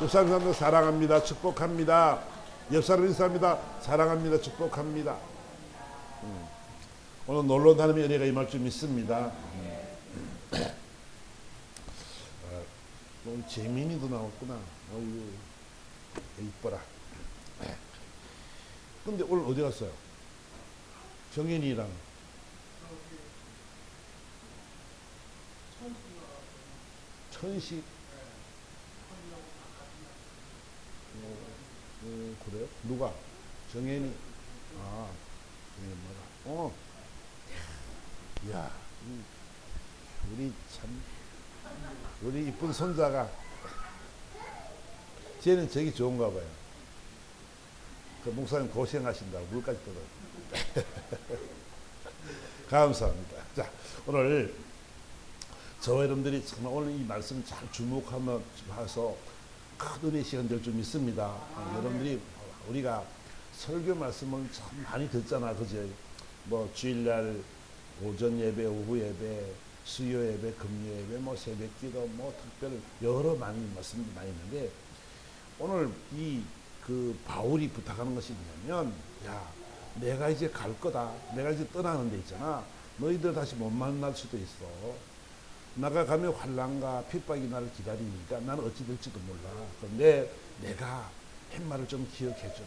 옆 사람도 사랑합니다. 축복합니다. 옆 사람 인사합니다. 사랑합니다. 축복합니다. 오늘 놀러 다니면 은혜가 임할 줄 믿습니다. 오늘 재민이도 나왔구나. 어이구, 이뻐라. 근데 오늘 어디 갔어요? 정현이랑 천식. 그래요? 누가? 정현이. 아, 정현이가. 야, 우리 이쁜 손자가, 쟤는 저기 좋은가 봐요. 그 목사님 고생하신다고 물까지 뜯어. 감사합니다. 자, 오늘 저와 여러분들이 정말 오늘 이 말씀 잘 주목하면서 큰 은혜 시간 될 줄 믿습니다. 여러분들이 우리가 설교 말씀을 참 많이 듣잖아, 그제? 뭐 주일날 오전 예배, 오후 예배, 수요 예배, 금요 예배, 뭐 새벽기도, 뭐 특별 여러 많이 말씀들이 많이 있는데, 오늘 그 바울이 부탁하는 것이 뭐냐면, 야, 내가 이제 갈 거다. 내가 이제 떠나는 데 있잖아. 너희들 다시 못 만날 수도 있어. 나가 가면 환난과 핍박이 나를 기다리니까 나는 어찌 될지도 몰라. 그런데 내가 한 말을 좀 기억해 주라.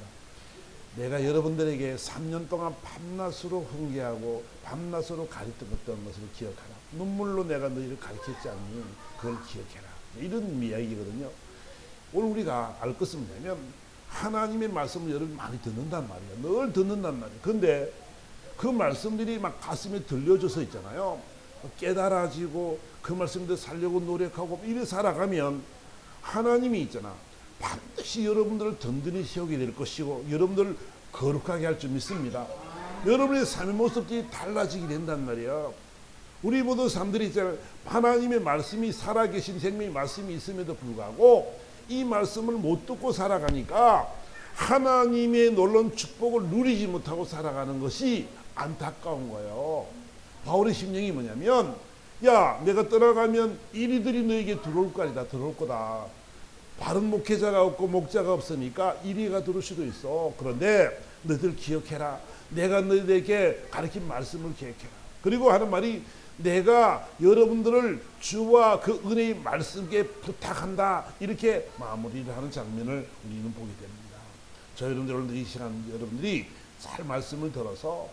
내가 여러분들에게 3년 동안 밤낮으로 훈계하고 밤낮으로 가르쳤던 것을 기억하라. 눈물로 내가 너희를 가르쳤지 않니? 그걸 기억해라. 이런 이야기거든요. 오늘 우리가 알 것은 뭐냐면, 하나님의 말씀을 여러분 많이 듣는단 말이에요. 늘 듣는단 말이에요. 그런데 그 말씀들이 막 가슴에 들려져서 있잖아요. 깨달아지고 그 말씀대로 살려고 노력하고 이래 살아가면 하나님이 있잖아. 반드시 여러분들을 든든히 세우게 될 것이고 여러분들을 거룩하게 할 줄 믿습니다. 여러분의 삶의 모습이 달라지게 된단 말이에요. 우리 모든 사람들이 있잖아요. 하나님의 말씀이 살아계신 생명의 말씀이 있음에도 불구하고 이 말씀을 못 듣고 살아가니까 하나님의 놀라운 축복을 누리지 못하고 살아가는 것이 안타까운 거예요. 바울의 심령이 뭐냐면, 야, 내가 떠나가면 이리들이 너에게 들어올 거다. 들어올 거다. 바른 목회자가 없고 목자가 없으니까 이리가 들어올 수도 있어. 그런데 너희들 기억해라. 내가 너희들에게 가르친 말씀을 기억해라. 그리고 하는 말이, 내가 여러분들을 주와 그 은혜의 말씀에 부탁한다. 이렇게 마무리를 하는 장면을 우리는 보게 됩니다. 저 여러분들 오늘 이 시간 여러분들이 잘 말씀을 들어서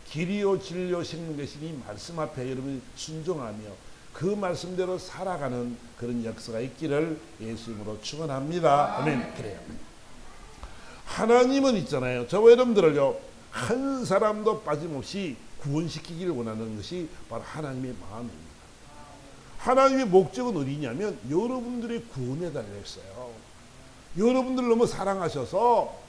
길이요 진리요 생명 되신 이 말씀 앞에 여러분이 순종하며 그 말씀대로 살아가는 그런 역사가 있기를 예수 이름으로 축원합니다. 아멘. 그래요. 하나님은 있잖아요. 저와 여러분들을요, 한 사람도 빠짐없이 구원시키기를 원하는 것이 바로 하나님의 마음입니다. 하나님의 목적은 어디냐면 여러분들의 구원에 달려 있어요. 여러분들 너무 사랑하셔서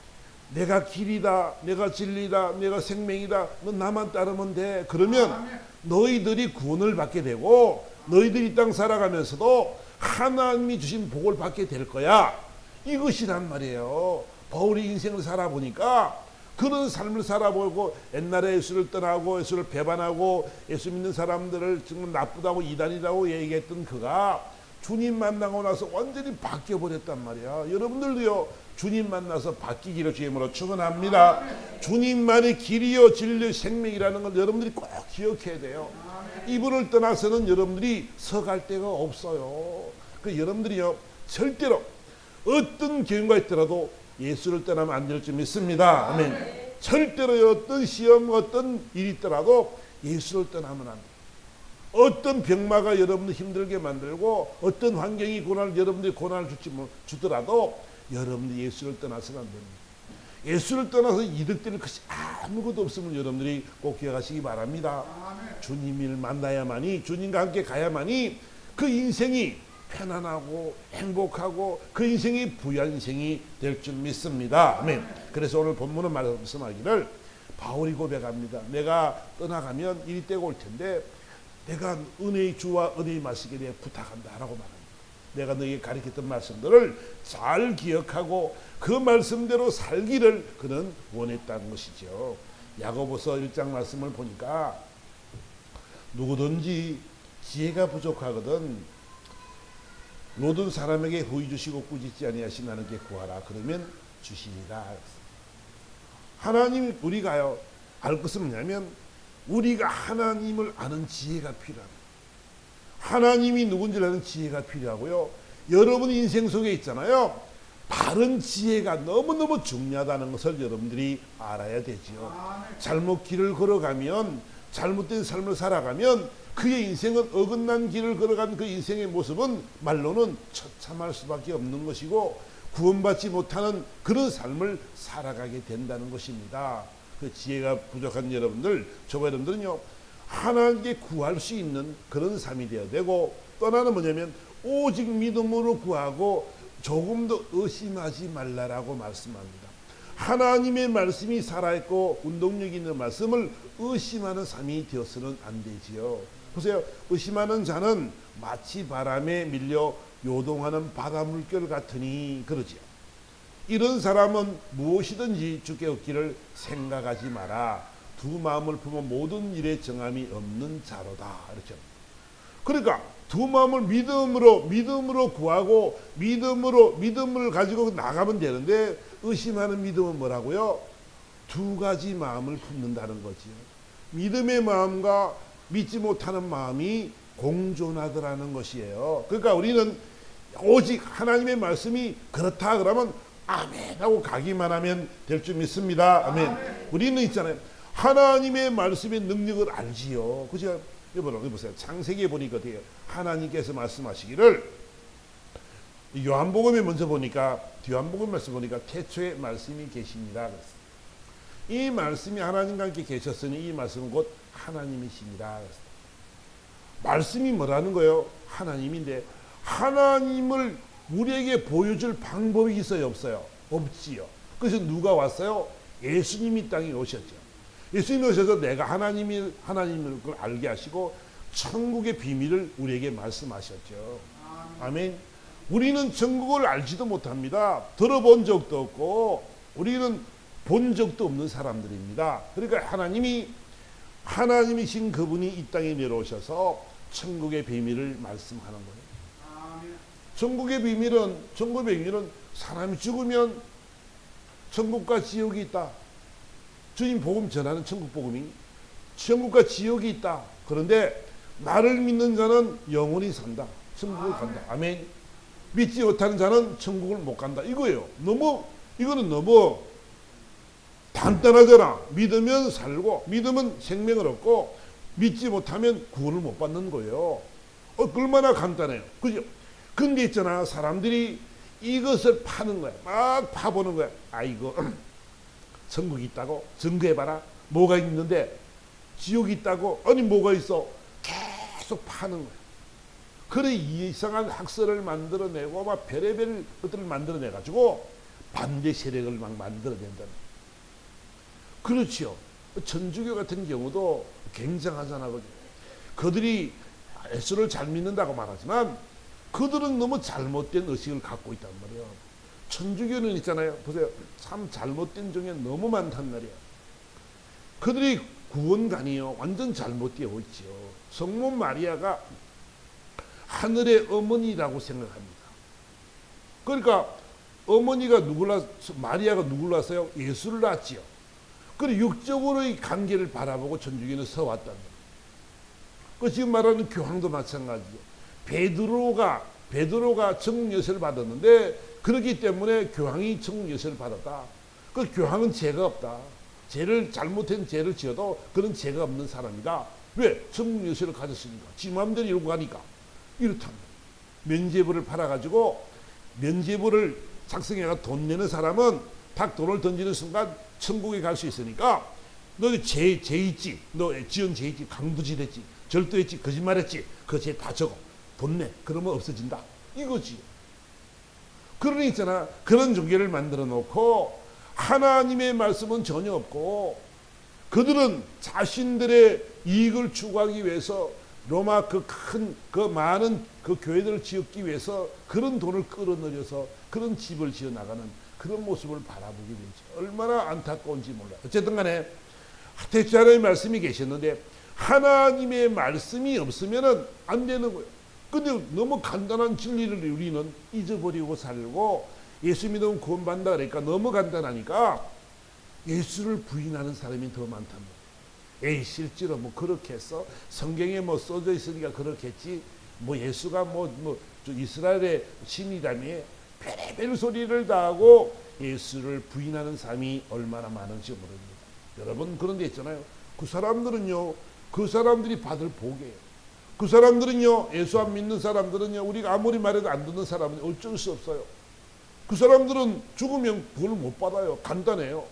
내가 길이다, 내가 진리다, 내가 생명이다, 너 나만 따르면 돼. 그러면 너희들이 구원을 받게 되고 너희들이 이 땅 살아가면서도 하나님이 주신 복을 받게 될 거야. 이것이란 말이에요. 바울이 인생을 살아보니까 그런 삶을 살아보고 옛날에 예수를 떠나고 예수를 배반하고 예수 믿는 사람들을 정말 나쁘다고 이단이라고 얘기했던 그가 주님 만나고 나서 완전히 바뀌어버렸단 말이야. 여러분들도요, 주님 만나서 바뀌기를 주님으로 축원합니다. 주님만의 길이요 진리요 생명이라는 걸 여러분들이 꼭 기억해야 돼요. 이분을 떠나서는 여러분들이 서갈 데가 없어요. 그 여러분들이요, 절대로 어떤 경우가 있더라도 예수를 떠나면 안 될 줄 믿습니다. 아멘. 절대로 어떤 시험, 어떤 일이 있더라도 예수를 떠나면 안 돼요. 어떤 병마가 여러분들 힘들게 만들고 어떤 환경이 여러분들이 고난을 주더라도 여러분들이 예수를 떠나서는 안 됩니다. 예수를 떠나서 이득될 것이 아무것도 없음을 여러분들이 꼭 기억하시기 바랍니다. 주님을 만나야만이, 주님과 함께 가야만이 그 인생이 편안하고 행복하고 그 인생이 부유한 인생이 될 줄 믿습니다. 아멘. 그래서 오늘 본문은 말씀하기를 바울이 고백합니다. 내가 떠나가면 이리 때가 올 텐데 내가 은혜의 주와 은혜의 말씀에 대해 부탁한다 라고 말합니다. 내가 너에게 가르쳤던 말씀들을 잘 기억하고 그 말씀대로 살기를 그는 원했다는 것이죠. 야고보서 1장 말씀을 보니까 누구든지 지혜가 부족하거든 모든 사람에게 후히 주시고 꾸짖지 아니하신 하나님께 구하라. 그러면 주시리라. 하나님 우리가요 알 것은 뭐냐면 우리가 하나님을 아는 지혜가 필요합니다. 하나님이 누군지를 아는 지혜가 필요하고요. 여러분 인생 속에 있잖아요. 바른 지혜가 너무너무 중요하다는 것을 여러분들이 알아야 되지요. 잘못 길을 걸어가면 잘못된 삶을 살아가면 그의 인생은 어긋난 길을 걸어간 그 인생의 모습은 말로는 처참할 수밖에 없는 것이고 구원받지 못하는 그런 삶을 살아가게 된다는 것입니다. 그 지혜가 부족한 여러분들, 저와 여러분들은요 하나님께 구할 수 있는 그런 삶이 되어야 되고 또 하나는 뭐냐면 오직 믿음으로 구하고 조금도 의심하지 말라라고 말씀합니다. 하나님의 말씀이 살아있고 운동력 있는 말씀을 의심하는 삶이 되어서는 안 되지요. 보세요. 의심하는 자는 마치 바람에 밀려 요동하는 바다 물결 같으니 그러지요. 이런 사람은 무엇이든지 주께 얻기를 생각하지 마라. 두 마음을 품어 모든 일에 정함이 없는 자로다. 그렇죠. 그러니까 두 마음을 믿음으로 구하고 믿음을 가지고 나가면 되는데 의심하는 믿음은 뭐라고요? 두 가지 마음을 품는다는 거지요. 믿음의 마음과 믿지 못하는 마음이 공존하더라는 것이에요. 그러니까 우리는 오직 하나님의 말씀이 그렇다 그러면 아멘 하고 가기만 하면 될 줄 믿습니다. 아멘. 우리는 있잖아요. 하나님의 말씀의 능력을 알지요. 그죠? 여러분 보세요. 창세기에 보니까 어때요? 하나님께서 말씀하시기를 요한복음에 먼저 보니까 요한복음 말씀 보니까 태초에 말씀이 계십니다. 이 말씀이 하나님과 함께 계셨으니 이 말씀은 곧 하나님이십니다. 말씀이 뭐라는 거예요? 하나님인데 하나님을 우리에게 보여줄 방법이 있어요? 없어요? 없지요. 그래서 누가 왔어요? 예수님이 땅에 오셨죠. 예수님이 오셔서 내가 하나님을 그걸 알게 하시고 천국의 비밀을 우리에게 말씀하셨죠. 아멘. 우리는 천국을 알지도 못합니다. 들어본 적도 없고 우리는 본 적도 없는 사람들입니다. 그러니까 하나님이신 그분이 이 땅에 내려오셔서 천국의 비밀을 말씀하는 거예요. 천국의 비밀은 사람이 죽으면 천국과 지옥이 있다. 주님 복음 전하는 천국 복음이 천국과 지옥이 있다. 그런데 나를 믿는 자는 영원히 산다. 천국을 간다. 아멘. 믿지 못하는 자는 천국을 못 간다. 이거예요. 이거는 너무 간단하잖아. 믿으면 살고 믿으면 생명을 얻고 믿지 못하면 구원을 못 받는 거예요. 얼마나 간단해요. 그죠? 근데 있잖아. 사람들이 이것을 파는 거야. 막 파보는 거야. 아이고 천국이 있다고? 증거해봐라. 뭐가 있는데? 지옥이 있다고? 아니 뭐가 있어? 계속 파는 거야. 그래 이상한 학설을 만들어내고 막 별의별 것들을 만들어내가지고 반대 세력을 막 만들어낸다는. 그렇죠. 천주교 같은 경우도 굉장하잖아. 그들이 예수를 잘 믿는다고 말하지만 그들은 너무 잘못된 의식을 갖고 있단 말이에요. 천주교는 있잖아요. 보세요. 참 잘못된 종이 너무 많단 말이에요. 그들이 구원관이요. 완전 잘못되어 있죠. 성모 마리아가 하늘의 어머니라고 생각합니다. 그러니까 어머니가 마리아가 누굴 낳았어요? 예수를 낳았지요. 그리고 육적으로의 관계를 바라보고 천주교는 서왔단 말이에요. 그 지금 말하는 교황도 마찬가지죠. 베드로가 청녀세를 받았는데 그렇기 때문에 교황이 청녀세를 받았다. 그 교황은 죄가 없다. 잘못된 죄를 지어도 그런 죄가 없는 사람이다. 왜? 청녀세를 가졌으니까. 지 마음대로 이러고 가니까. 이렇단 말이에요. 면죄부를 팔아가지고 면죄부를 작성해가 돈 내는 사람은 딱 돈을 던지는 순간 천국에 갈 수 있으니까 너 죄 있지? 너 지은 죄 있지? 강부질했지? 절도했지? 거짓말했지? 그 죄 다 적어. 돈 내. 그러면 없어진다. 이거지. 그러니 있잖아. 그런 종교를 만들어 놓고 하나님의 말씀은 전혀 없고 그들은 자신들의 이익을 추구하기 위해서 로마 많은 그 교회들을 지었기 위해서 그런 돈을 끌어들여서 그런 집을 지어 나가는 그런 모습을 바라보게 되죠. 얼마나 안타까운지 몰라요. 어쨌든 간에 대체하나님의 말씀이 계셨는데 하나님의 말씀이 없으면 안 되는 거예요. 근데 너무 간단한 진리를 우리는 잊어버리고 살고 예수 믿으면 구원받는다 그러니까 너무 간단하니까 예수를 부인하는 사람이 더 많답니다. 에이 실제로 뭐 그렇게 해서 성경에 뭐 써져 있으니까 그렇겠지 뭐 예수가 뭐 이스라엘의 신이라며 별의별 소리를 다 하고 예수를 부인하는 사람이 얼마나 많은지 모릅니다. 여러분 그런 데 있잖아요. 그 사람들은요 그 사람들이 받을 복이에요. 그 사람들은요 예수 안 믿는 사람들은요 우리가 아무리 말해도 안 듣는 사람은 어쩔 수 없어요. 그 사람들은 죽으면 구원을 못 받아요. 간단해요.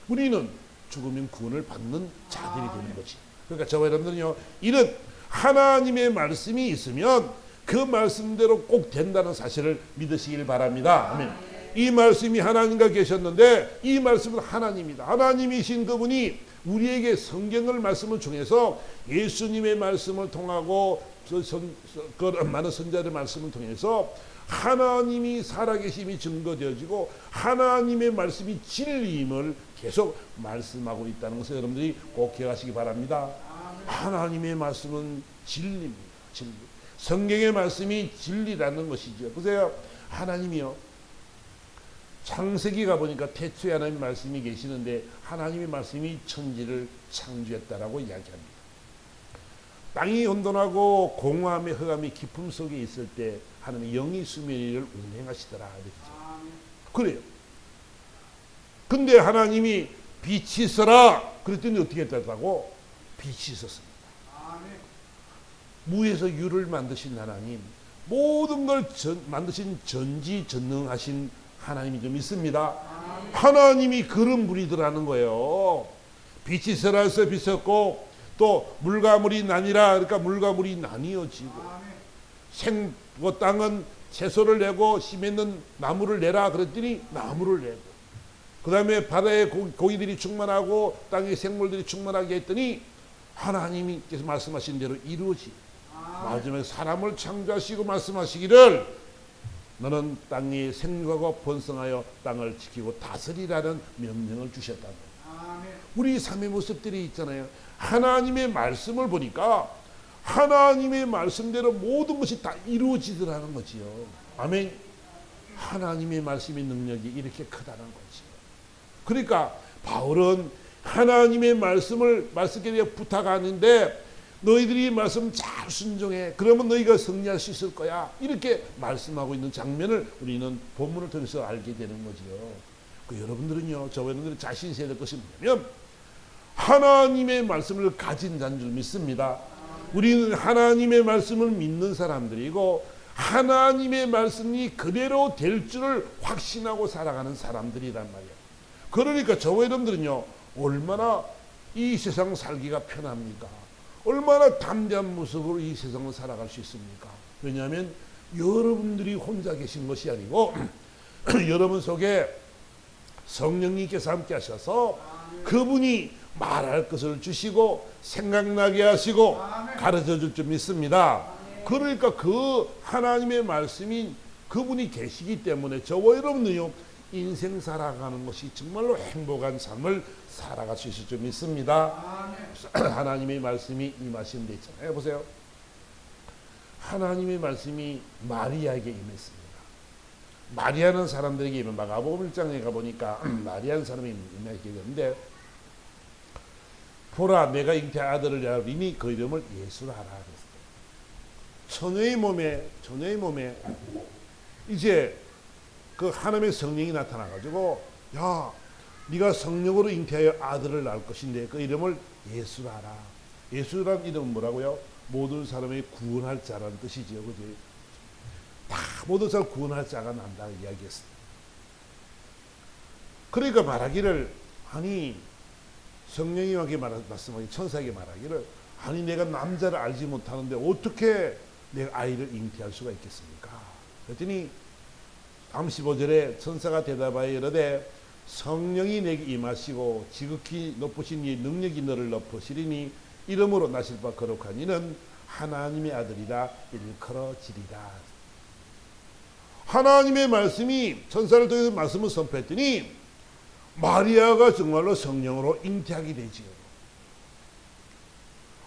우리는 죽으면 구원을 받는 자들이 되는 거지. 그러니까 저와 여러분들은요 이런 하나님의 말씀이 있으면 그 말씀대로 꼭 된다는 사실을 믿으시길 바랍니다. 아멘. 이 말씀이 하나님과 계셨는데 이 말씀은 하나님이다. 하나님이신 그분이 우리에게 성경을 말씀을 통해서 예수님의 말씀을 통하고 많은 선자들의 말씀을 통해서 하나님이 살아계심이 증거되어지고 하나님의 말씀이 진리임을 계속 말씀하고 있다는 것을 여러분들이 꼭 기억하시기 바랍니다. 하나님의 말씀은 진리입니다. 진리. 성경의 말씀이 진리라는 것이죠. 보세요. 하나님이요. 창세기 가보니까 태초에 하나님의 말씀이 계시는데 하나님의 말씀이 천지를 창조했다라고 이야기합니다. 땅이 혼돈하고 공허함의 흑암이 깊음 속에 있을 때 하나님의 영이 수면위를 운행하시더라. 그래요. 근데 하나님이 빛이 있어라. 그랬더니 어떻게 했다고? 빛이 있었습니다. 무에서 유를 만드신 하나님, 모든 걸 만드신 전지전능하신 하나님이 좀 있습니다. 하나님이 그런 분이더라는 거예요. 빛이 있어라 해서 빛었고 또 물과 물이 나뉘라 그러니까 물과 물이 나뉘어지고 땅은 채소를 내고 심에 있는 나무를 내라 그랬더니 나무를 내고 그 다음에 바다에 고기들이 충만하고 땅에 생물들이 충만하게 했더니 하나님께서 말씀하신 대로 이루어지 마지막에 사람을 창조하시고 말씀하시기를 너는 땅에 생육하고 번성하여 땅을 지키고 다스리라는 명령을 주셨다는 거예요. 우리 삶의 모습들이 있잖아요. 하나님의 말씀을 보니까 하나님의 말씀대로 모든 것이 다 이루어지더라는 거지요. 아멘. 하나님의 말씀의 능력이 이렇게 크다는 거지요. 그러니까 바울은 하나님의 말씀께 대해 부탁하는데 너희들이 말씀 잘 순종해. 그러면 너희가 승리할 수 있을 거야. 이렇게 말씀하고 있는 장면을 우리는 본문을 통해서 알게 되는 거지요. 그 여러분들은요, 저와 여러분들이 자신이 해야 될 것이 뭐냐면 하나님의 말씀을 가진 자인 줄 믿습니다. 우리는 하나님의 말씀을 믿는 사람들이고 하나님의 말씀이 그대로 될 줄을 확신하고 살아가는 사람들이란 말이에요. 그러니까 저와 여러분들은요, 얼마나 이 세상 살기가 편합니까? 얼마나 담대한 모습으로 이 세상을 살아갈 수 있습니까? 왜냐하면 여러분들이 혼자 계신 것이 아니고 여러분 속에 성령님께서 함께 하셔서 그분이 말할 것을 주시고 생각나게 하시고 가르쳐 줄 줄 믿습니다. 그러니까 그 하나님의 말씀이 그분이 계시기 때문에 저와 여러분은요 인생 살아가는 것이 정말로 행복한 삶을 살아갈 수 있을 줄 믿습니다. 하나님의 말씀이 임하신 데 있잖아요. 보세요. 하나님의 말씀이 마리아에게 임했습니다. 마리아는 사람들에게 임한 마가복음 1장에 가보니까 마리아는 사람이 임하게 되는데 보라 내가 잉태한 아들을 낳으리니 그 이름을 예수라 하라 그랬어요. 처녀의 몸에 이제 그 하나님의 성령이 나타나가지고 야 네가 성령으로 잉태하여 아들을 낳을 것인데 그 이름을 예수라 하라. 예수라는 이름은 뭐라고요? 모든 사람을 구원할 자라는 뜻이지요. 그지? 다 모든 사람을 구원할 자가 난다 이야기했어요. 그러니까 말하기를 아니 성령님에게 말씀하기 천사에게 말하기를 아니 내가 남자를 알지 못하는데 어떻게 내가 아이를 잉태할 수가 있겠습니까? 그랬더니 35절에 천사가 대답하여 이르되 성령이 내게 임하시고 지극히 높으신 이 능력이 너를 덮으시리니 이름으로 나실 바 거룩한 이는 하나님의 아들이라 일컬어지리라. 하나님의 말씀이 천사를 통해서 말씀을 선포했더니 마리아가 정말로 성령으로 잉태하게 되지요.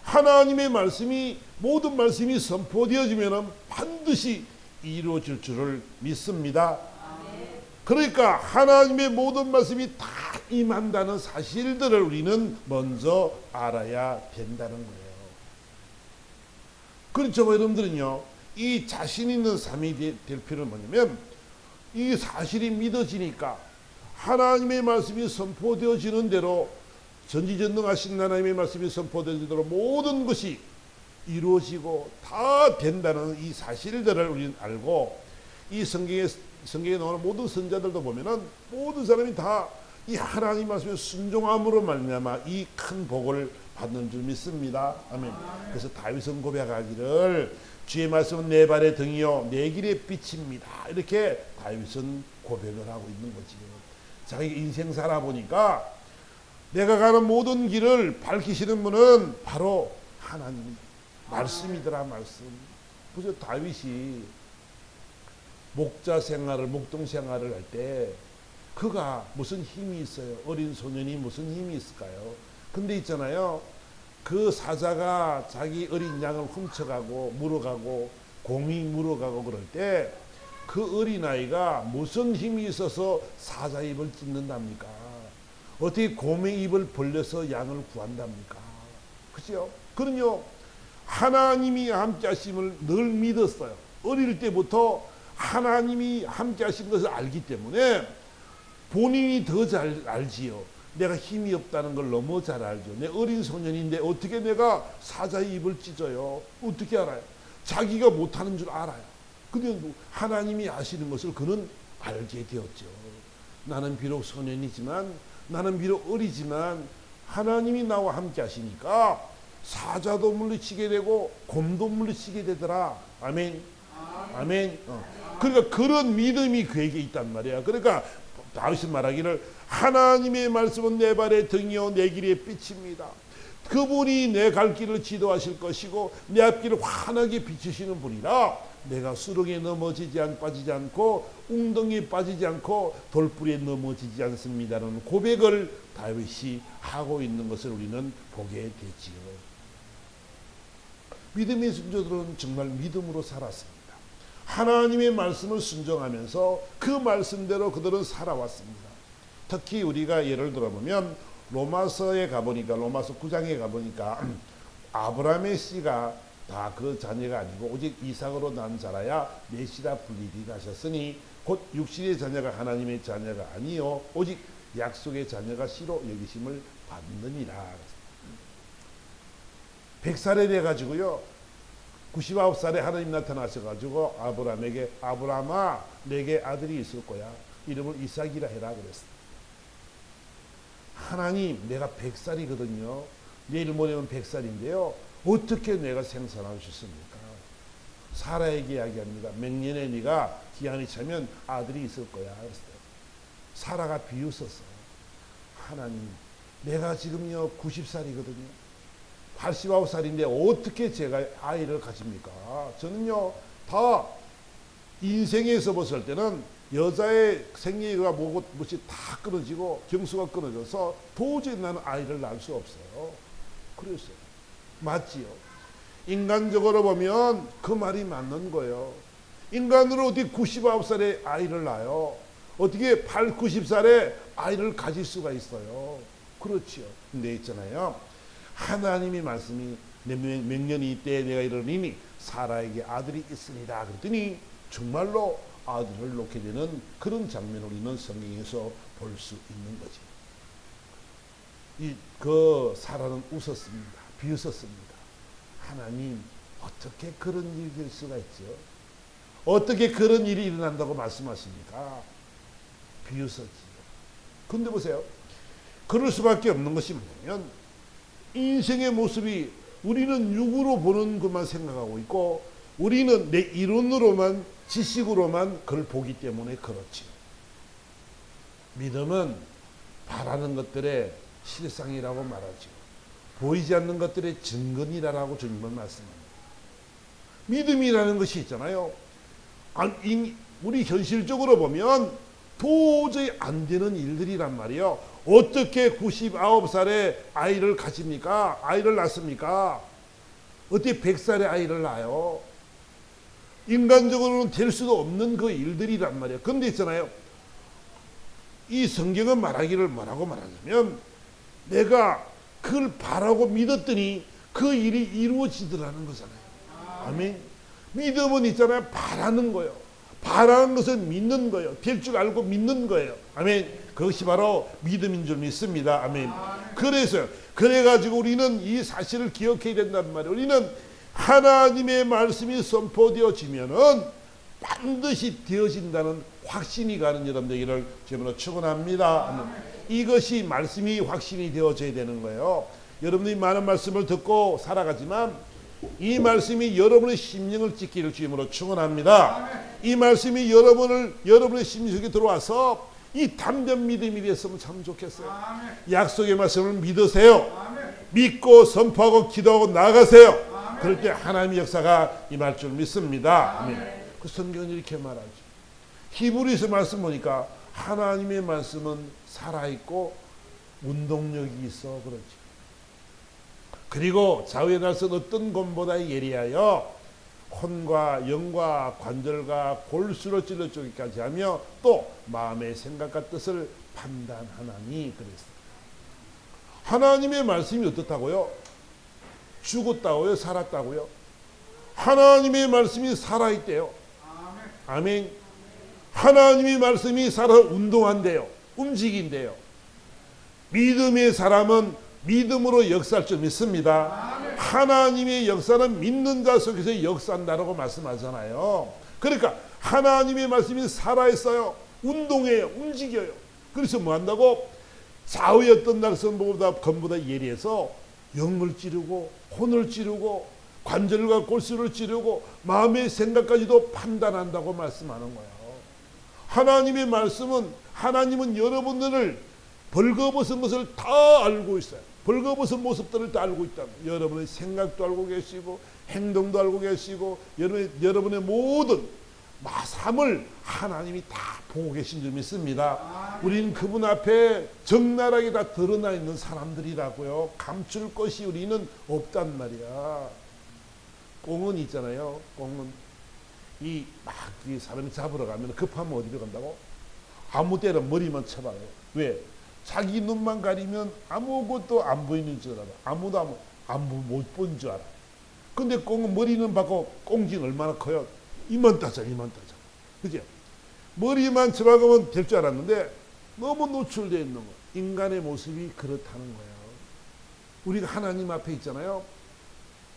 하나님의 말씀이 모든 말씀이 선포되어지면 반드시 이루어질 줄을 믿습니다. 그러니까 하나님의 모든 말씀이 다 임한다는 사실들을 우리는 먼저 알아야 된다는 거예요. 그렇죠, 여러분들은요, 이 자신 있는 삶이 될 필요는 뭐냐면, 이 사실이 믿어지니까 하나님의 말씀이 선포되어지는 대로, 전지전능하신 하나님의 말씀이 선포되는 대로 모든 것이 이루어지고 다 된다는 이 사실들을 우리는 알고, 이 성경에 나오는 모든 선자들도 보면은 모든 사람이 다 이 하나님 말씀에 순종함으로 말미암아 이 큰 복을 받는 줄 믿습니다. 아멘. 그래서 다윗은 고백하기를 주의 말씀은 내 발의 등이요 내 길의 빛입니다. 이렇게 다윗은 고백을 하고 있는 거지요. 자기 인생 살아보니까 내가 가는 모든 길을 밝히시는 분은 바로 하나님 말씀이더라. 말씀. 보세요, 다윗이 목자 생활을, 목동 생활을 할 때 그가 무슨 힘이 있어요? 어린 소년이 무슨 힘이 있을까요? 근데 있잖아요, 그 사자가 자기 어린 양을 훔쳐가고 물어가고 곰이 물어가고 그럴 때 그 어린아이가 무슨 힘이 있어서 사자 입을 찢는답니까? 어떻게 곰의 입을 벌려서 양을 구한답니까? 그죠? 그는요, 하나님이 함께 하심을 늘 믿었어요. 어릴 때부터 하나님이 함께 하신 것을 알기 때문에 본인이 더 잘 알지요. 내가 힘이 없다는 걸 너무 잘 알죠. 내 어린 소년인데 어떻게 내가 사자의 입을 찢어요? 어떻게 알아요? 자기가 못하는 줄 알아요. 근데 하나님이 아시는 것을 그는 알게 되었죠. 나는 비록 소년이지만, 나는 비록 어리지만 하나님이 나와 함께 하시니까 사자도 물리치게 되고 곰도 물리치게 되더라. 아멘. 아멘. 그러니까 그런 믿음이 그에게 있단 말이야. 그러니까 다윗은 말하기를 하나님의 말씀은 내 발의 등이요 내 길의 빛입니다. 그분이 내 갈 길을 지도하실 것이고 내 앞길을 환하게 비추시는 분이라 내가 수렁에 빠지지 않고 웅덩이에 빠지지 않고 돌불에 넘어지지 않습니다라는 고백을 다윗이 하고 있는 것을 우리는 보게 되지요. 믿음의 순조들은 정말 믿음으로 살았습니다. 하나님의 말씀을 순종하면서 그 말씀대로 그들은 살아왔습니다. 특히 우리가 예를 들어보면 로마서에 가보니까, 로마서 9장에 가보니까 아브라함의 씨가 다 그 자녀가 아니고 오직 이삭으로 난 자라야 메시라 불리리라 하셨으니 곧 육신의 자녀가 하나님의 자녀가 아니요 오직 약속의 자녀가 씨로 여기심을 받느니라. 100살에 돼가지고요, 99살에 하나님 나타나셔가지고 아브라함에게 아브라함아 내게 아들이 있을 거야. 이름을 이삭이라 해라 그랬어요. 하나님, 내가 100살이거든요. 내일 모레면 100살인데요. 어떻게 내가 생산할 수 있습니까? 사라에게 이야기합니다. 몇 년에 네가 기한이 차면 아들이 있을 거야. 그랬어요. 사라가 비웃었어요. 하나님, 내가 지금요 90살이거든요. 89살인데 어떻게 제가 아이를 가집니까? 저는요 다 인생에서 봤을 때는 여자의 생리가 뭐고 무엇이 다 끊어지고 경수가 끊어져서 도저히 나는 아이를 낳을 수 없어요. 그랬어요. 맞지요? 인간적으로 보면 그 말이 맞는 거예요. 인간으로 어떻게 99살에 아이를 낳아요? 어떻게 90살에 아이를 가질 수가 있어요? 그렇지요. 근데 있잖아요, 하나님의 말씀이 몇 년이 이때 내가 이르리니 사라에게 아들이 있으리라 그랬더니 정말로 아들을 놓게 되는 그런 장면을 우리는 성경에서 볼 수 있는 거지. 그 사라는 웃었습니다. 비웃었습니다. 하나님, 어떻게 그런 일이 될 수가 있죠? 어떻게 그런 일이 일어난다고 말씀하십니까? 비웃었지요. 근데 보세요, 그럴 수밖에 없는 것이 뭐냐면 인생의 모습이 우리는 육으로 보는 것만 생각하고 있고 우리는 내 이론으로만, 지식으로만 그걸 보기 때문에 그렇지. 믿음은 바라는 것들의 실상이라고 말하죠. 보이지 않는 것들의 증거니라라고 주님은 말씀합니다. 믿음이라는 것이 있잖아요. 우리 현실적으로 보면 도저히 안 되는 일들이란 말이에요. 어떻게 99살에 아이를 가집니까? 아이를 낳습니까? 어떻게 100살의 아이를 낳아요? 인간적으로는 될 수도 없는 그 일들이란 말이에요. 그런데 있잖아요. 이 성경은 말하기를 뭐라고 말하냐면 내가 그걸 바라고 믿었더니 그 일이 이루어지더라는 거잖아요. 아멘. 믿음은 있잖아요. 바라는 거예요. 바라는 것은 믿는 거예요. 될 줄 알고 믿는 거예요. 아멘. 그것이 바로 믿음인 줄 믿습니다. 아멘. 그래가지고 우리는 이 사실을 기억해야 된단 말이에요. 우리는 하나님의 말씀이 선포되어지면은 반드시 되어진다는 확신이 가는 여러분 되기를 주님으로 축원합니다. 아멘. 이것이 말씀이 확신이 되어져야 되는 거예요. 여러분이 많은 말씀을 듣고 살아가지만 이 말씀이 여러분의 심령을 찢기를 주님으로 축원합니다. 이 말씀이 여러분의 심령 속에 들어와서 이 담대한 믿음이 됐으면 참 좋겠어요. 약속의 말씀을 믿으세요. 믿고 선포하고 기도하고 나아가세요. 그럴 때 하나님의 역사가 임할 줄 믿습니다. 아멘. 그 성경은 이렇게 말하죠. 히브리서 말씀 보니까 하나님의 말씀은 살아있고 운동력이 있어 그러지. 그리고 좌우의 날선 어떤 것보다 예리하여 혼과 영과 관절과 골수로 찔러 쪼기까지 하며 또 마음의 생각과 뜻을 판단하나니 그랬어요. 하나님의 말씀이 어떻다고요? 죽었다고요? 살았다고요? 하나님의 말씀이 살아있대요. 아멘. 하나님의 말씀이 살아 운동한대요. 움직인대요. 믿음의 사람은 믿음으로 역사할 줄 믿습니다. 하나님의 역사는 믿는 자 속에서 역사한다라고 말씀하잖아요. 그러니까 하나님의 말씀이 살아있어요. 운동해요. 움직여요. 그래서 뭐 한다고? 좌우의 어떤 날선보다 검보다 예리해서 영을 찌르고 혼을 찌르고 관절과 골수를 찌르고 마음의 생각까지도 판단한다고 말씀하는 거예요. 하나님의 말씀은 하나님은 여러분들을 벌거벗은 것을 다 알고 있어요. 벌거벗은 모습들을 다 알고 있다. 여러분의 생각도 알고 계시고 행동도 알고 계시고 여러분의 모든 삶을 하나님이 다 보고 계신 줄 믿습니다. 우리는 그분 앞에 적나라하게 다 드러나 있는 사람들이라고요. 감출 것이 우리는 없단 말이야. 꽁은 있잖아요. 꽁은 이 사람이 잡으러 가면 급하면 어디로 간다고? 아무 때나 머리만 쳐봐요. 왜? 자기 눈만 가리면 아무것도 안 보이는 줄 알아. 아무도 못 본 줄 알아. 근데 꽁은 머리는 받고 꽁지는 얼마나 커요? 이만 따자. 그죠? 머리만 쳐박으면 될 줄 알았는데 너무 노출되어 있는 거. 인간의 모습이 그렇다는 거예요. 우리가 하나님 앞에 있잖아요.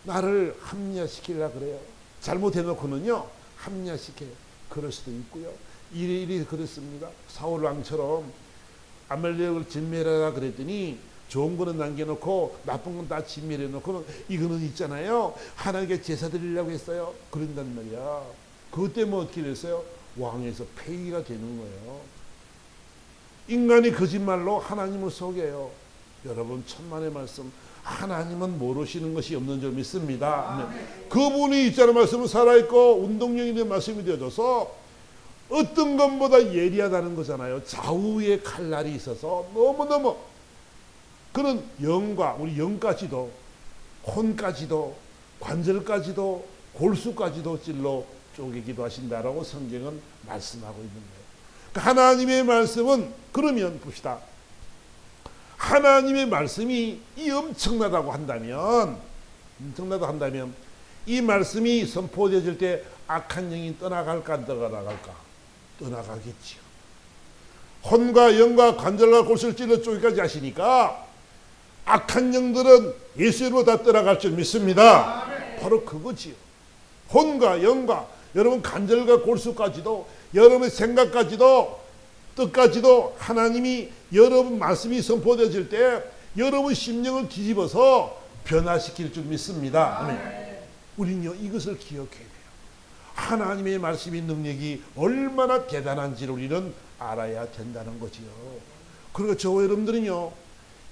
나를 합리화시키려고 그래요. 잘못해놓고는요. 합리화시켜요. 그럴 수도 있고요. 이리 그랬습니다. 사울 왕처럼 아말렉을 진멸하라 그랬더니 좋은 거는 남겨놓고 나쁜 건 다 진멸해놓고는 이거는 있잖아요. 하나님께 제사 드리려고 했어요. 그런단 말이야. 그것 때문에 어떻게 됐어요? 왕에서 폐위가 되는 거예요. 인간이 거짓말로 하나님을 속여요. 여러분 천만의 말씀. 하나님은 모르시는 것이 없는 줄 믿습니다. 그분이 있잖아요. 말씀은 살아있고 운동력 있는 말씀이 되어져서 어떤 것보다 예리하다는 거잖아요. 좌우의 칼날이 있어서 너무너무 그런 영과 우리 영까지도 혼까지도 관절까지도 골수까지도 찔러 쪼개기도 하신다라고 성경은 말씀하고 있는 거예요. 그러니까 하나님의 말씀은 그러면 봅시다. 하나님의 말씀이 이 엄청나다고 한다면 이 말씀이 선포되어질 때 악한 영이 떠나갈까 안 떠나갈까? 떠나가겠지요. 혼과 영과 관절과 골수를 찔러 쪼기까지 하시니까 악한 영들은 예수로 다 떠나갈 줄 믿습니다. 바로 그거지요. 혼과 영과 여러분 관절과 골수까지도 여러분의 생각까지도 뜻까지도 하나님이 여러분 말씀이 선포되어질 때 여러분 심령을 뒤집어서 변화시킬 줄 믿습니다. 아멘. 우리는요 이것을 기억해야 돼요. 하나님의 말씀의 능력이 얼마나 대단한지를 우리는 알아야 된다는 거지요. 그리고 저와 여러분들은요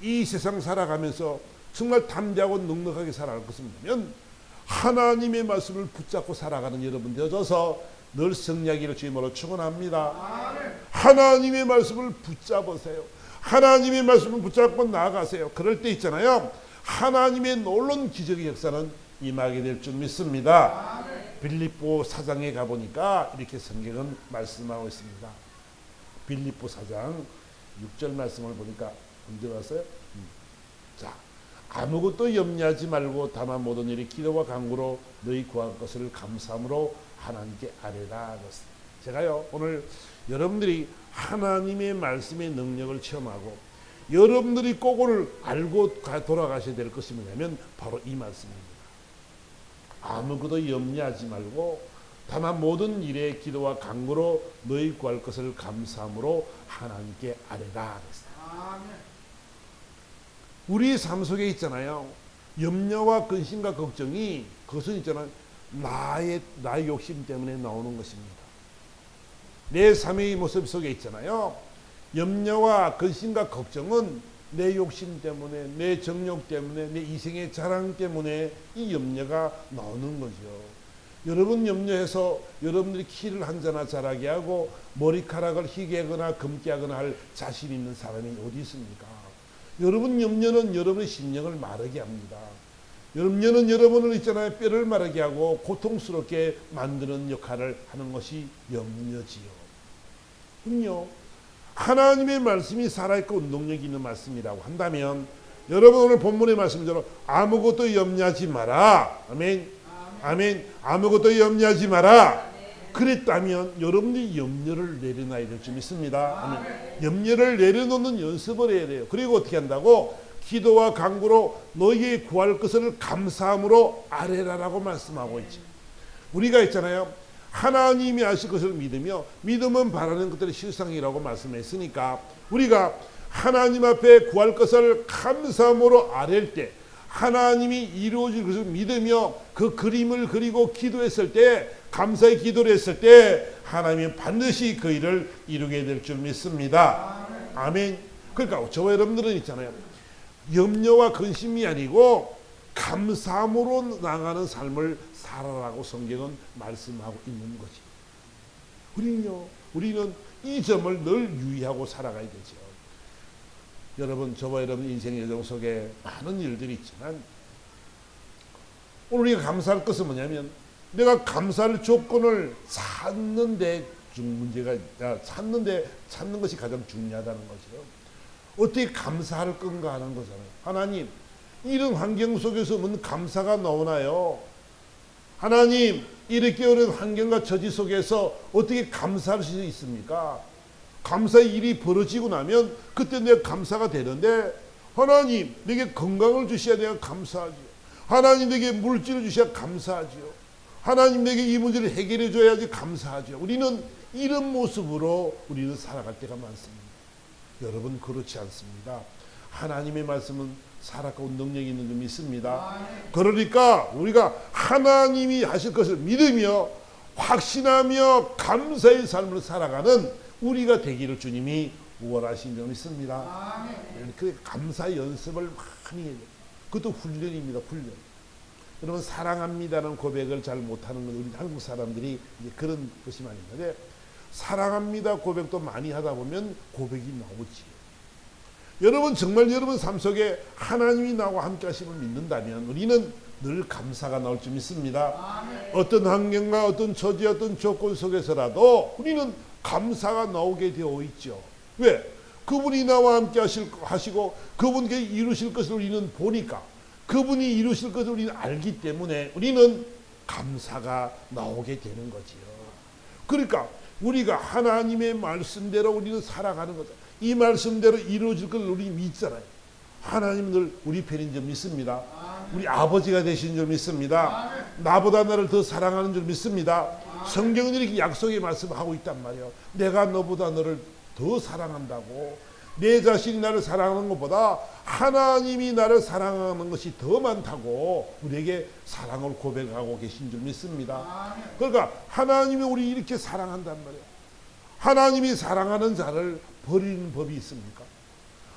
이 세상 살아가면서 정말 담대하고 넉넉하게 살아갈 것은 뭐냐면 하나님의 말씀을 붙잡고 살아가는 여러분 되어져서 늘 승리하기를 주님으로 축원합니다. 하나님의 말씀을 붙잡으세요. 하나님의 말씀을 붙잡고 나아가세요. 그럴 때 있잖아요. 하나님의 놀라운 기적의 역사는 임하게 될 줄 믿습니다. 빌립보 4장에 가보니까 이렇게 성경은 말씀하고 있습니다. 빌립보 4장 6절 말씀을 보니까 언제 왔어요? 자, 아무것도 염려하지 말고 다만 모든 일이 기도와 간구로 너희 구할 것을 감사함으로 하나님께 아뢰라. 제가요 오늘 여러분들이 하나님의 말씀의 능력을 체험하고 여러분들이 꼭 오늘 알고 돌아가셔야 될 것이 뭐냐면 바로 이 말씀입니다. 아무것도 염려하지 말고 다만 모든 일에 기도와 간구로 너희 구할 것을 감사함으로 하나님께 아뢰라. 우리 삶 속에 있잖아요. 염려와 근심과 걱정이 그것은 있잖아요. 나의 욕심 때문에 나오는 것입니다. 내 삶의 모습 속에 있잖아요. 염려와 근심과 걱정은 내 욕심 때문에, 내 정욕 때문에, 내 이생의 자랑 때문에 이 염려가 나오는 거죠. 여러분 염려해서 여러분들이 키를 한자나 자라게 하고 머리카락을 희게 하거나 검게 하거나 할 자신 있는 사람이 어디 있습니까? 여러분 염려는 여러분의 심령을 마르게 합니다. 염려는 여러분을 있잖아요. 뼈를 마르게 하고 고통스럽게 만드는 역할을 하는 것이 염려지요. 그럼요. 하나님의 말씀이 살아있고 운동력이 있는 말씀이라고 한다면 여러분 오늘 본문의 말씀대로 아무것도 염려하지 마라. 아멘. 아멘. 아무것도 염려하지 마라. 그랬다면 여러분들이 염려를 내려놔야 될 줄 믿습니다. 아멘. 염려를 내려놓는 연습을 해야 돼요. 그리고 어떻게 한다고? 기도와 간구로 너희의 구할 것을 감사함으로 아뢰라라고 말씀하고 있죠. 우리가 있잖아요. 하나님이 하실 것을 믿으며 믿음은 바라는 것들의 실상이라고 말씀했으니까 우리가 하나님 앞에 구할 것을 감사함으로 아뢰일 때 하나님이 이루어질 것을 믿으며 그 그림을 그리고 기도했을 때 감사의 기도를 했을 때 하나님은 반드시 그 일을 이루게 될 줄 믿습니다. 아멘. 그러니까 저와 여러분들은 있잖아요. 염려와 근심이 아니고 감사함으로 나가는 삶을 살아라고 성경은 말씀하고 있는 거지. 우리는 이 점을 늘 유의하고 살아가야 되죠. 여러분, 저와 여러분 인생의 여정 속에 많은 일들이 있지만 오늘 우리가 감사할 것은 뭐냐면 내가 감사할 조건을 찾는데 문제가 찾는 것이 가장 중요하다는 거죠. 어떻게 감사할 건가 하는 거잖아요. 하나님, 이런 환경 속에서 무슨 감사가 나오나요? 하나님, 이렇게 어려운 환경과 처지 속에서 어떻게 감사할 수 있습니까? 감사의 일이 벌어지고 나면 그때 내가 감사가 되는데 하나님, 내게 건강을 주셔야 내가 감사하지요. 하나님, 내게 물질을 주셔야 감사하지요. 하나님, 내게 이 문제를 해결해 줘야지 감사하죠. 우리는 이런 모습으로 우리는 살아갈 때가 많습니다. 여러분, 그렇지 않습니다. 하나님의 말씀은 살아가고 능력이 있는 줄 믿습니다. 그러니까 우리가 하나님이 하실 것을 믿으며 확신하며 감사의 삶을 살아가는 우리가 되기를 주님이 원하신 줄 믿습니다. 그 감사 연습을 많이 해야 돼요. 그것도 훈련입니다. 훈련. 여러분, 사랑합니다는 고백을 잘 못하는 건 우리 한국 사람들이 이제 그런 것이 많이 있는데 사랑합니다 고백도 많이 하다 보면 고백이 나오지. 여러분, 정말 여러분 삶 속에 하나님이 나와 함께 하심을 믿는다면 우리는 늘 감사가 나올 줄 믿습니다. 어떤 환경과 어떤 처지 어떤 조건 속에서라도 우리는 감사가 나오게 되어 있죠. 왜? 그분이 나와 함께 하시고 그분께 이루실 것을 우리는 보니까 그분이 이루실 것을 우리는 알기 때문에 우리는 감사가 나오게 되는 거지요. 그러니까 우리가 하나님의 말씀대로 우리는 살아가는 거죠. 이 말씀대로 이루어질 것을 우리 믿잖아요. 하나님은 늘 우리 편인 줄 믿습니다. 우리 아버지가 되신 줄 믿습니다. 나보다 나를 더 사랑하는 줄 믿습니다. 성경은 이렇게 약속의 말씀하고 있단 말이에요. 내가 너보다 너를 더 사랑한다고. 내 자신이 나를 사랑하는 것보다 하나님이 나를 사랑하는 것이 더 많다고 우리에게 사랑을 고백하고 계신 줄 믿습니다. 그러니까 하나님이 우리 이렇게 사랑한단 말이에요. 하나님이 사랑하는 자를 버리는 법이 있습니까?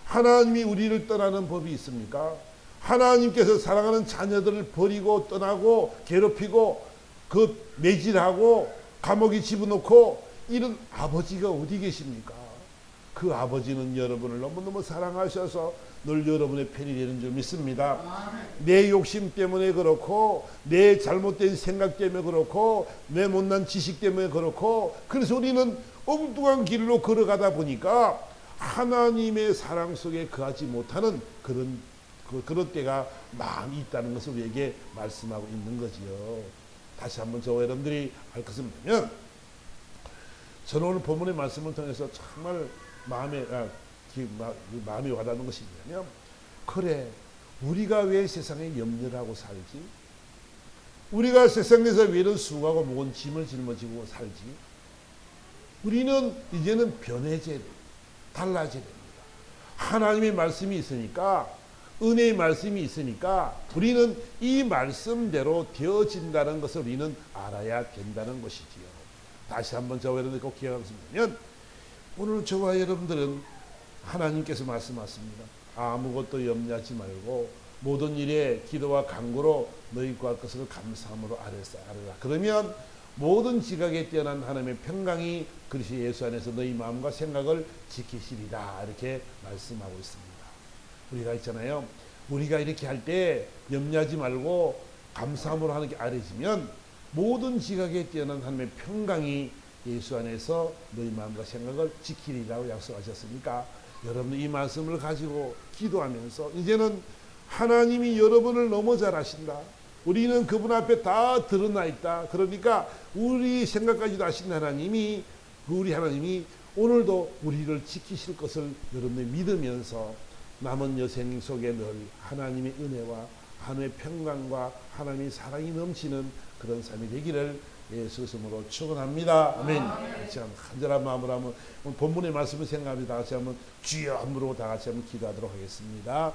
하나님이 우리를 떠나는 법이 있습니까? 하나님께서 사랑하는 자녀들을 버리고 떠나고 괴롭히고 그 매질하고 감옥에 집어넣고 이런 아버지가 어디 계십니까? 그 아버지는 여러분을 너무너무 사랑하셔서 늘 여러분의 편이 되는 줄 믿습니다. 내 욕심 때문에 그렇고 내 잘못된 생각 때문에 그렇고 내 못난 지식 때문에 그렇고 그래서 우리는 엉뚱한 길로 걸어가다 보니까 하나님의 사랑 속에 거하지 못하는 그런 때가 많이 있다는 것을 우리에게 말씀하고 있는 거지요. 다시 한번 저와 여러분들이 할 것은 뭐냐면, 저는 오늘 본문의 말씀을 통해서 정말 마음에 와닿는 것이 뭐냐면, 그래 우리가 왜 세상에 염려를 하고 살지? 우리가 세상에서 왜 이런 수고하고 무거운 짐을 짊어지고 살지? 우리는 이제는 변해져야 됩니다. 달라져야 됩니다. 하나님의 말씀이 있으니까, 은혜의 말씀이 있으니까 우리는 이 말씀대로 되어진다는 것을 우리는 알아야 된다는 것이지요. 다시 한번 저와 여러분들 꼭 기억하시면, 오늘 저와 여러분들은 하나님께서 말씀하십니다. 아무것도 염려하지 말고 모든 일에 기도와 간구로 너희 구할 것을 감사함으로 아뢰라. 그러면 모든 지각에 뛰어난 하나님의 평강이 그리스도 예수 안에서 너희 마음과 생각을 지키시리라. 이렇게 말씀하고 있습니다. 우리가 있잖아요. 우리가 이렇게 할 때 염려하지 말고 감사함으로 하는 게 아뢰지면 모든 지각에 뛰어난 하나님의 평강이 예수 안에서 너희 마음과 생각을 지키리라고 약속하셨으니까, 여러분 이 말씀을 가지고 기도하면서 이제는 하나님이 여러분을 너무 잘 아신다. 우리는 그분 앞에 다 드러나 있다. 그러니까 우리 생각까지도 아신 하나님이, 우리 하나님이 오늘도 우리를 지키실 것을 여러분들이 믿으면서 남은 여생 속에 늘 하나님의 은혜와 하나님의 평강과 하나님의 사랑이 넘치는 그런 삶이 되기를 예수 이름으로 축원합니다. 아멘. 같이 한번 간절한 마음으로 한번 본문의 말씀을 생각하며 다 같이 한번 주여 함으로 다 같이 한번 기도하도록 하겠습니다.